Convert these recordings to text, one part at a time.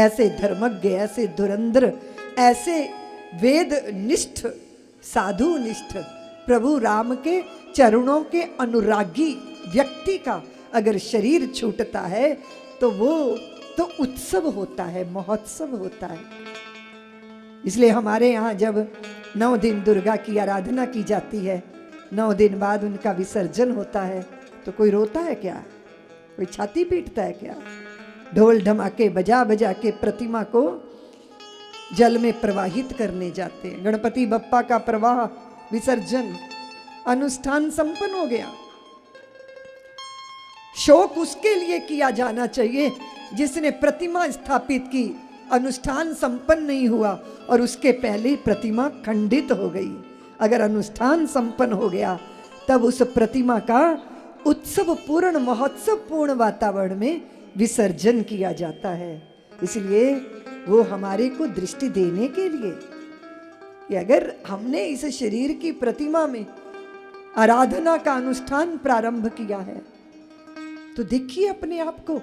ऐसे धर्मज्ञ, ऐसे धुरंधर, ऐसे वेद निष्ठ, साधु निष्ठ, प्रभु राम के चरणों के अनुरागी व्यक्ति का अगर शरीर छूटता है तो वो तो उत्सव होता है, महोत्सव होता है। इसलिए हमारे यहाँ जब 9 दिन दुर्गा की आराधना की जाती है, 9 दिन बाद उनका विसर्जन होता है, तो कोई रोता है क्या? कोई छाती पीटता है क्या? ढोल ढमाके बजा बजा के प्रतिमा को जल में प्रवाहित करने जाते हैं। गणपति बप्पा का प्रवाह, विसर्जन, अनुष्ठान संपन्न हो गया। शोक उसके लिए किया जाना चाहिए जिसने प्रतिमा स्थापित की, अनुष्ठान संपन्न नहीं हुआ और उसके पहले प्रतिमा खंडित हो गई। अगर अनुष्ठान संपन्न हो गया तब उस प्रतिमा का उत्सव पूर्ण, महोत्सव पूर्ण वातावरण में विसर्जन किया जाता है। इसलिए वो हमारे को दृष्टि देने के लिए कि अगर हमने इस शरीर की प्रतिमा में आराधना का अनुष्ठान प्रारंभ किया है तो देखिए अपने आप को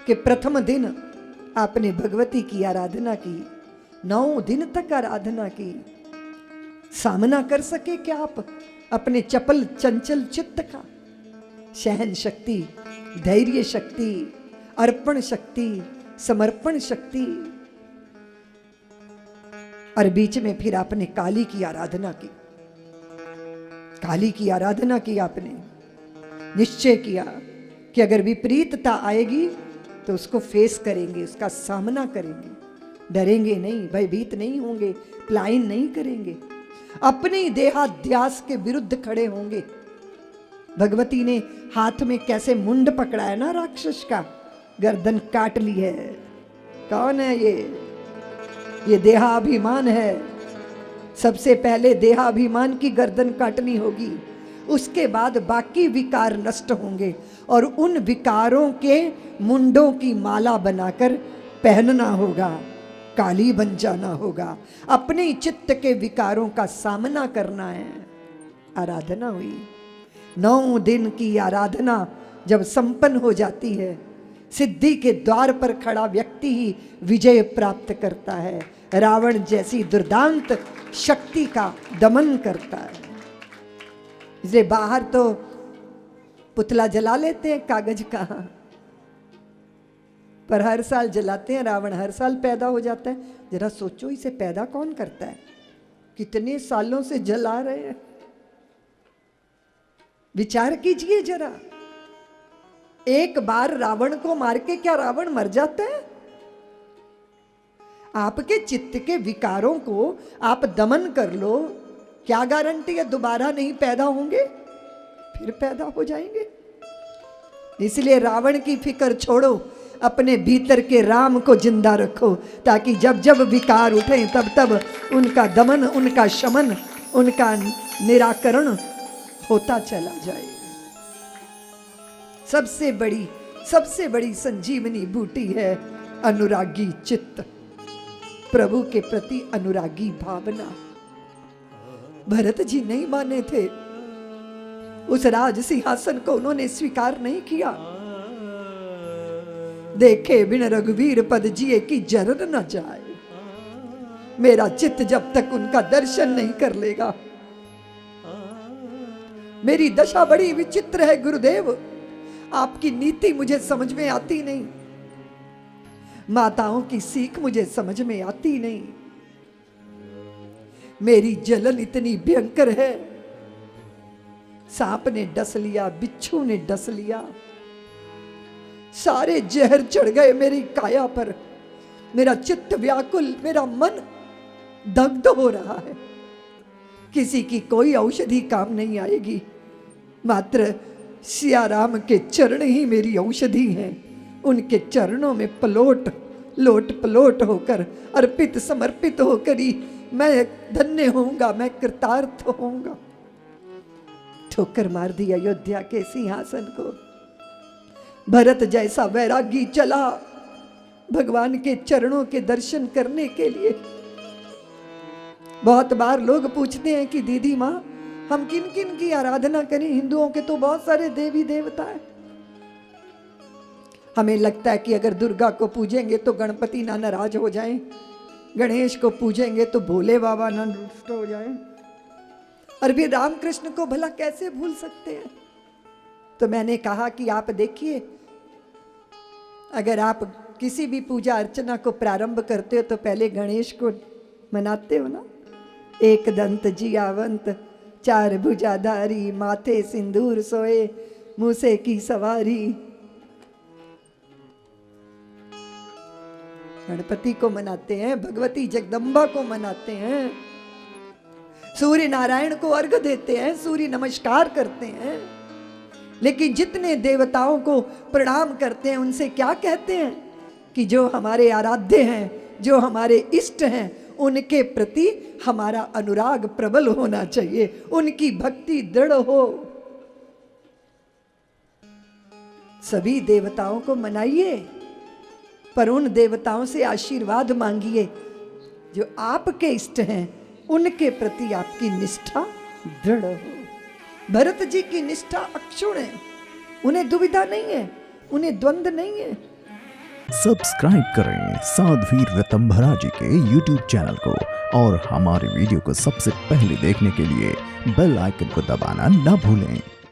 कि प्रथम दिन आपने भगवती की आराधना की, 9 दिन तक आराधना की। सामना कर सके क्या आप अपने चपल चंचल चित्त का? सहन शक्ति, धैर्य शक्ति, अर्पण शक्ति, समर्पण शक्ति। और बीच में फिर आपने काली की आराधना की, काली की आराधना की। आपने निश्चय किया कि अगर विपरीतता आएगी तो उसको फेस करेंगे, उसका सामना करेंगे, डरेंगे नहीं, भयभीत नहीं होंगे, पलायन नहीं करेंगे, अपने देहाध्यास के विरुद्ध खड़े होंगे। भगवती ने हाथ में कैसे मुंड पकड़ा है ना राक्षस का, गर्दन काट ली है। कौन है ये देहाभिमान है। सबसे पहले देहाभिमान की गर्दन काटनी होगी, उसके बाद बाकी विकार नष्ट होंगे और उन विकारों के मुंडों की माला बनाकर पहनना होगा, काली बन जाना होगा, अपने चित्त के विकारों का सामना करना है। आराधना हुई, 9 दिन की आराधना जब संपन्न हो जाती है, सिद्धि के द्वार पर खड़ा व्यक्ति ही विजय प्राप्त करता है, रावण जैसी दुर्दांत शक्ति का दमन करता है। इसलिए बाहर तो पुतला जला लेते हैं कागज का, पर हर साल जलाते हैं। रावण हर साल पैदा हो जाता है। जरा सोचो इसे पैदा कौन करता है? कितने सालों से जला रहे हैं, विचार कीजिए जरा। एक बार रावण को मार के क्या रावण मर जाता है? आपके चित्त के विकारों को आप दमन कर लो, क्या गारंटी है दोबारा नहीं पैदा होंगे? फिर पैदा हो जाएंगे। इसलिए रावण की फिक्र छोड़ो, अपने भीतर के राम को जिंदा रखो, ताकि जब जब विकार उठे तब तब उनका दमन, उनका शमन, उनका निराकरण होता चला जाए। सबसे बड़ी संजीवनी बूटी है अनुरागी चित्त, प्रभु के प्रति अनुरागी भावना। भरत जी नहीं माने थे, उस राज सिंहासन को उन्होंने स्वीकार नहीं किया। देखे बिन रघुवीर पद जिए की जरन न जाए। मेरा चित्त जब तक उनका दर्शन नहीं कर लेगा, मेरी दशा बड़ी विचित्र है गुरुदेव, आपकी नीति मुझे समझ में आती नहीं, माताओं की सीख मुझे समझ में आती नहीं। मेरी जलन इतनी भयंकर है, सांप ने डस लिया, बिच्छू ने डस लिया, सारे जहर चढ़ गए मेरी काया पर। मेरा चित्त व्याकुल, मेरा मन दग्ध हो रहा है। किसी की कोई औषधि काम नहीं आएगी, मात्र सिया राम के चरण ही मेरी औषधि हैं। उनके चरणों में लोट पलोट होकर, अर्पित समर्पित होकर ही मैं धन्य होऊंगा, मैं कृतार्थ होऊंगा। ठोकर मार दी अयोध्या के सिंहासन को। भरत जैसा वैरागी चला भगवान के चरणों के दर्शन करने के लिए। बहुत बार लोग पूछते हैं कि दीदी माँ हम किन किन की आराधना करें? हिंदुओं के तो बहुत सारे देवी देवता है। हमें लगता है कि अगर दुर्गा को पूजेंगे तो गणपति ना नाराज हो जाएं, गणेश को पूजेंगे तो भोले बाबा ना रुष्ट हो जाएं, और फिर रामकृष्ण को भला कैसे भूल सकते हैं। तो मैंने कहा कि आप देखिए, अगर आप किसी भी पूजा अर्चना को प्रारंभ करते हो तो पहले गणेश को मनाते हो ना। एक दंत जियावंत, चार भुजाधारी, माथे सिंदूर सोए, मूसे की सवारी। गणपति को मनाते हैं, भगवती जगदम्बा को मनाते हैं, सूर्य नारायण को अर्घ देते हैं, सूर्य नमस्कार करते हैं। लेकिन जितने देवताओं को प्रणाम करते हैं उनसे क्या कहते हैं कि जो हमारे आराध्य हैं, जो हमारे इष्ट हैं, उनके प्रति हमारा अनुराग प्रबल होना चाहिए, उनकी भक्ति दृढ़ हो। सभी देवताओं को मनाइए, पर उन देवताओं से आशीर्वाद मांगिए जो आपके इष्ट हैं, उनके प्रति आपकी निष्ठा दृढ़ हो। भरत जी की निष्ठा अक्षुण है, उन्हें दुविधा नहीं है, उन्हें द्वंद्व नहीं है। सब्सक्राइब करें साध्वी ऋतंभरा जी के YouTube चैनल को और हमारे वीडियो को सबसे पहले देखने के लिए बेल आइकन को दबाना न भूलें।